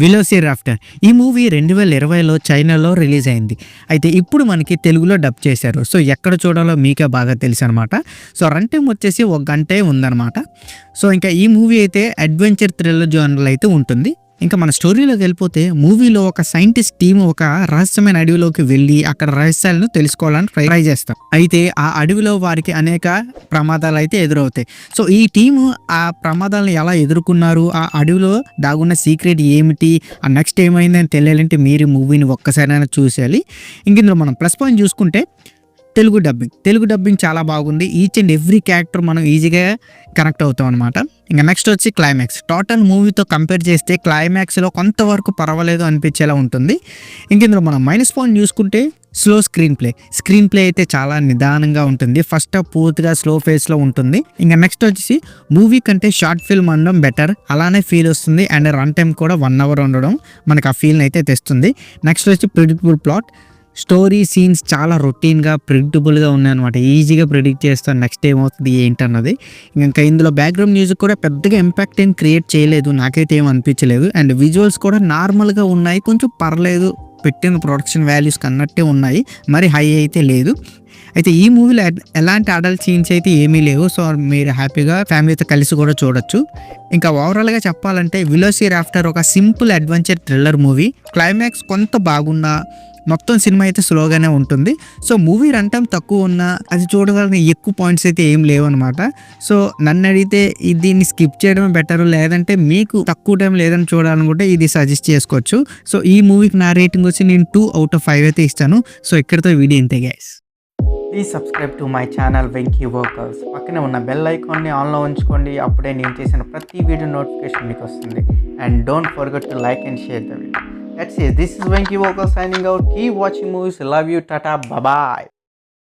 Velociraptor ఈ movie 2020లో చైనాలో release అయింది. అయితే ఇప్పుడు మనకి తెలుగులో డబ్ చేశారు. సో ఎక్కడ చూడాలో మీకే బాగా తెలుసనమాట. సో రన్ టైమ్ వచ్చేసి 1 గంటే ఉందనమాట. సో ఇంకా ఈ మూవీ అయితే అడ్వెంచర్ థ్రిల్లర్ జోనర్లో అయితే ఉంటుంది. ఇంకా మన స్టోరీలోకి వెళ్ళిపోతే మూవీలో ఒక సైంటిస్ట్ టీమ్ ఒక రహస్యమైన అడవిలోకి వెళ్ళి అక్కడ రహస్యాలను తెలుసుకోవాలని ట్రై చేస్తాం. అయితే ఆ అడవిలో వారికి అనేక ప్రమాదాలు అయితే ఎదురవుతాయి. సో ఈ టీము ఆ ప్రమాదాలను ఎలా ఎదుర్కొన్నారు, ఆ అడవిలో దాగున్న సీక్రెట్ ఏమిటి, ఆ నెక్స్ట్ ఏమైందని తెలియాలంటే మీరు మూవీని ఒక్కసారైనా చూసేయాలి. ఇంక ఇందులో మనం ప్లస్ పాయింట్ చూసుకుంటే తెలుగు డబ్బింగ్ చాలా బాగుంది. ఈచ్ అండ్ ఎవ్రీ క్యారెక్టర్ మనం ఈజీగా కనెక్ట్ అవుతాం అనమాట. ఇంకా నెక్స్ట్ వచ్చి క్లైమాక్స్. టోటల్ మూవీతో కంపేర్ చేస్తే క్లైమాక్స్లో కొంతవరకు పర్వాలేదు అనిపించేలా ఉంటుంది. ఇంక ఇందులో మనం మైనస్ పాయింట్ చూసుకుంటే స్క్రీన్ ప్లే అయితే చాలా నిదానంగా ఉంటుంది. ఫస్ట్ హాఫ్ పూర్తిగా స్లో ఫేస్లో ఉంటుంది. ఇంకా నెక్స్ట్ వచ్చేసి మూవీ కంటే షార్ట్ ఫిల్మ్ అనడం బెటర్, అలానే ఫీల్ వస్తుంది. అండ్ రన్ టైం కూడా 1 అవర్ ఉండడం మనకు ఆ ఫీల్ని అయితే తెస్తుంది. నెక్స్ట్ వచ్చి ప్రిడిక్టబుల్ ప్లాట్. స్టోరీ సీన్స్ చాలా రొటీన్గా ప్రిడిక్టబుల్గా ఉన్నాయన్నమాట. ఈజీగా ప్రిడిక్ట్ చేస్తాను నెక్స్ట్ ఏమవుతుంది ఏంటన్నది. ఇంకా ఇందులో బ్యాక్గ్రౌండ్ మ్యూజిక్ కూడా పెద్దగా ఇంపాక్ట్ ఏం క్రియేట్ చేయలేదు, నాకైతే ఏం అనిపించలేదు. అండ్ విజువల్స్ కూడా నార్మల్గా ఉన్నాయి, కొంచెం పర్లేదు, పెట్టిన ప్రొడక్షన్ వాల్యూస్కి అన్నట్టే ఉన్నాయి, మరి హై అయితే లేదు. అయితే ఈ మూవీలో ఎలాంటి అడల్ట్ సీన్స్ అయితే ఏమీ లేవు. సో మీరు హ్యాపీగా ఫ్యామిలీతో కలిసి కూడా చూడొచ్చు. ఇంకా ఓవరాల్గా చెప్పాలంటే వెలోసిరాప్టర్ ఒక simple adventure thriller movie. Climax కొంత బాగున్నా మొత్తం సినిమా అయితే స్లోగానే ఉంటుంది. సో మూవీ రన్ టైం తక్కువ ఉన్నా అది చూడగలని ఎక్కువ పాయింట్స్ అయితే ఏం లేవు అనమాట. సో నన్ను అడిగితే దీన్ని స్కిప్ చేయడమే బెటర్, లేదంటే మీకు తక్కువ టైం లేదని చూడాలనుకుంటే ఇది సజెస్ట్ చేసుకోవచ్చు. సో ఈ మూవీకి నా రేటింగ్ వచ్చి నేను 2 out of 5 అయితే ఇస్తాను. సో ఇక్కడితో వీడియో ఇంతే guys. Please subscribe to my channel Venky workers. పక్కనే ఉన్న బెల్ ఐకాన్ని ఆన్లో ఉంచుకోండి, అప్పుడే నేను చేసిన ప్రతి వీడియో నోటిఫికేషన్ మీకు వస్తుంది. And don't forget to like and share the video. That's it. This is Venky Walker signing out. Keep watching movies. Love you. Tata. Bye bye.